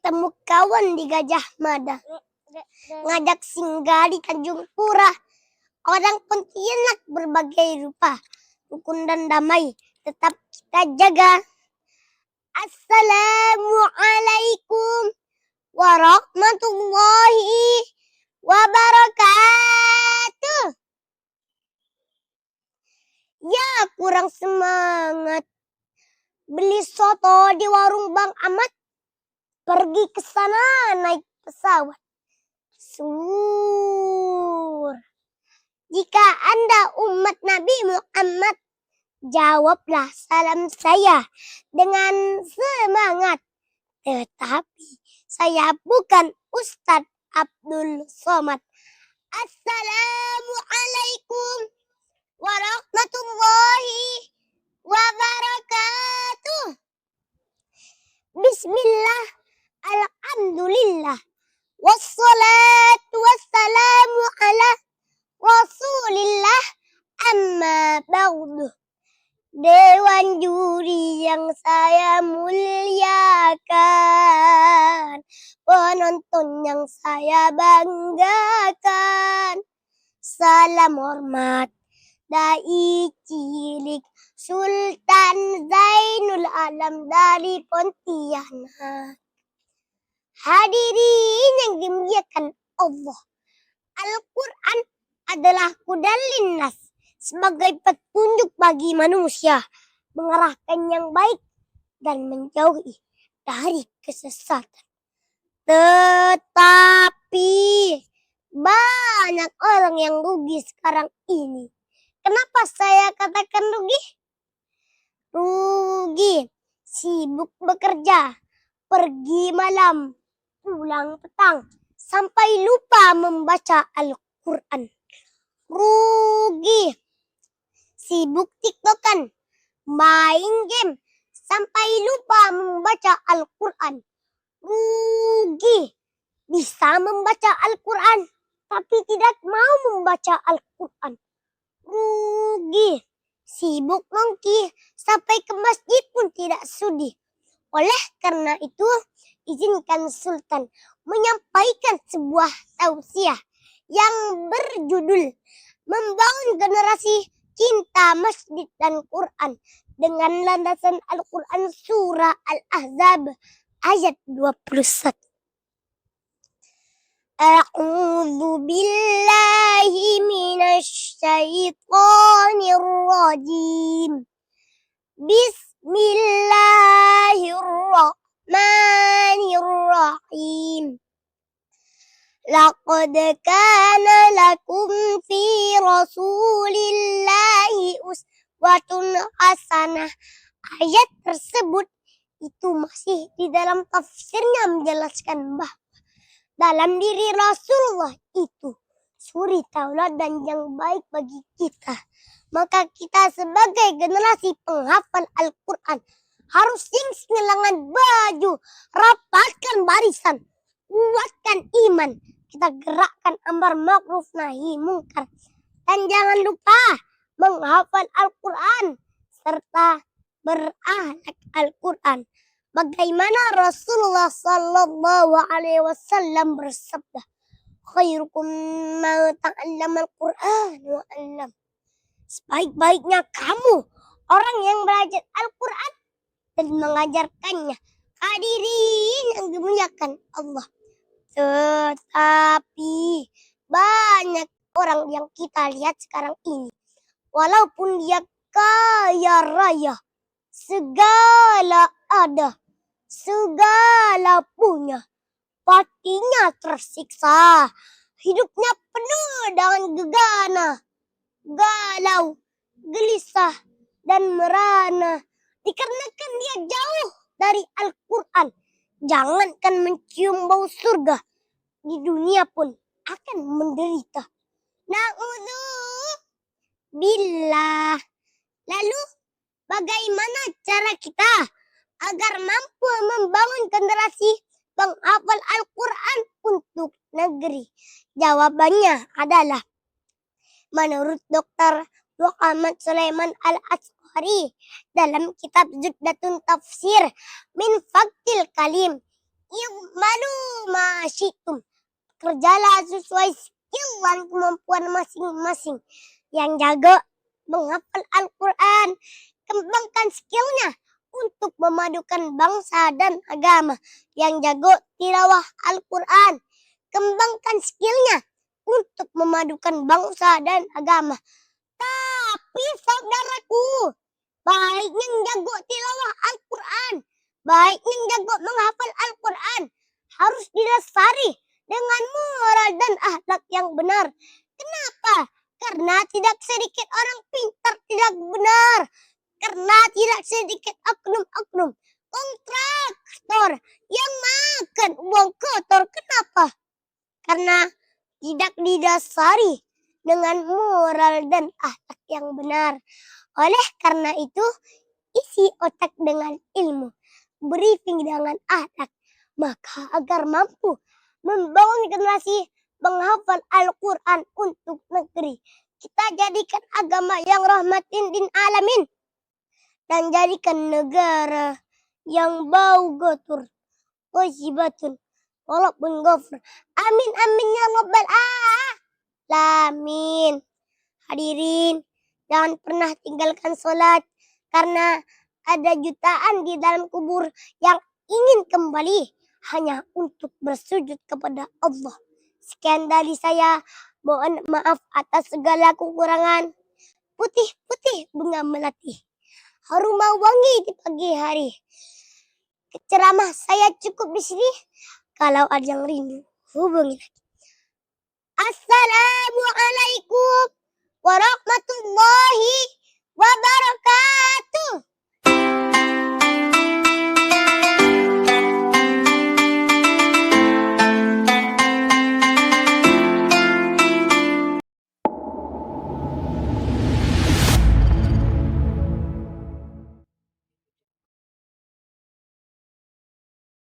Ketemu kawan di Gajah Mada, ngajak singgah di Tanjung Pura. Orang Pontianak berbagai rupa, rukun dan damai tetap kita jaga. Assalamualaikum warahmatullahi wabarakatuh. Ya, kurang semangat beli soto di warung Bang Ahmad. Pergi ke sana naik pesawat. Sur. Jika Anda umat Nabi Muhammad, jawablah salam saya dengan semangat. Tetapi saya bukan Ustadz Abdul Somad. Assalamualaikum warahmatullahi wabarakatuh. Bismillah, alhamdulillah, wassalatu wassalamu ala Rasulillah, amma ba'du. Dewan juri yang saya muliakan, penonton yang saya banggakan, salam hormat dai cilik Sultan Zainul Alam dari Pontianak. Hadirin yang dimuliakan Allah, Al-Quran adalah hudan linnas, sebagai petunjuk bagi manusia, mengarahkan yang baik dan menjauhi dari kesesatan. Tetapi banyak orang yang rugi sekarang ini. Kenapa saya katakan rugi? Rugi, sibuk bekerja, pergi malam, pulang petang, sampai lupa membaca Al-Quran. Rugi, sibuk tiktokan, main game, sampai lupa membaca Al-Quran. Rugi, bisa membaca Al-Quran, tapi tidak mau membaca Al-Quran. Rugi, sibuk nongki, sampai ke masjid pun tidak sudi. Oleh karena itu, izinkan Sultan menyampaikan sebuah tausiah yang berjudul Membangun Generasi Cinta Masjid dan Quran dengan landasan Al-Quran Surah Al-Ahzab ayat 21. A'udzu billahi minasy syaithanir rajim. Bismillahirrahmanirrahim. Laqad kana lakum fi Rasulillahi uswatun hasanah. Ayat tersebut itu masih di dalam tafsirnya menjelaskan bahwa dalam diri Rasulullah itu suri tauladan yang baik bagi kita. Maka kita sebagai generasi penghafal Al-Quran harus sing lengan baju, rapatkan barisan, kuatkan iman. Kita gerakkan amar ma'ruf nahi mungkar. Dan jangan lupa menghafal Al-Quran serta berakhlak Al-Quran. Bagaimana Rasulullah sallallahu alaihi wasallam bersabda, khairukum man ta'allama Al-Quran wa 'allam. Sebaik-baiknya kamu orang yang belajar Al-Quran dan mengajarkannya. Hadirin yang dimuliakan Allah. Tetapi banyak orang yang kita lihat sekarang ini, walaupun dia kaya raya, segala ada, segala punya, hatinya tersiksa, hidupnya penuh dengan gegana, galau, gelisah, dan merana, dikarenakan dia jauh dari Al-Quran. Jangankan mencium bau surga, di dunia pun akan menderita. Na'udzubillah. Lalu bagaimana cara kita agar mampu membangun generasi penghafal Al-Quran untuk negeri? Jawabannya adalah menurut Dr. Muhammad Sulaiman Al-Asqari dalam kitab Zubdatun Tafsir min Faktil Kalim, i'malu ma syi'tum. Kerjalah sesuai skill dan kemampuan masing-masing. Yang jago menghafal Al-Quran, kembangkan skillnya untuk memadukan bangsa dan agama. Yang jago tilawah Al-Quran, kembangkan skillnya untuk memadukan bangsa dan agama. Tapi saudaraku, baik yang jago tilawah Al-Quran, baik yang jago menghafal Al-Quran, harus didasari dengan moral dan akhlak yang benar. Kenapa? Karena tidak sedikit orang pintar tidak benar. Karena tidak sedikit oknum-oknum kontraktor yang makan uang kotor. Kenapa? Karena tidak didasari dengan moral dan akhlak yang benar. Oleh karena itu, isi otak dengan ilmu, briefing dengan akhlak, maka agar mampu membangun generasi menghafal Al-Quran untuk negeri. Kita jadikan agama yang rahmatin lil alamin dan jadikan negara yang bau gotor, wajibatun, walaupun ghafur. Amin amin ya rabbal alamin. Hadirin, jangan pernah tinggalkan sholat karena ada jutaan di dalam kubur yang ingin kembali hanya untuk bersujud kepada Allah. Sekian dari saya, mohon maaf atas segala kekurangan. Putih-putih bunga melati, aroma wangi di pagi hari. Ceramah saya cukup di sini. Kalau ada yang rindu, hubungi lagi. Assalamualaikum warahmatullahi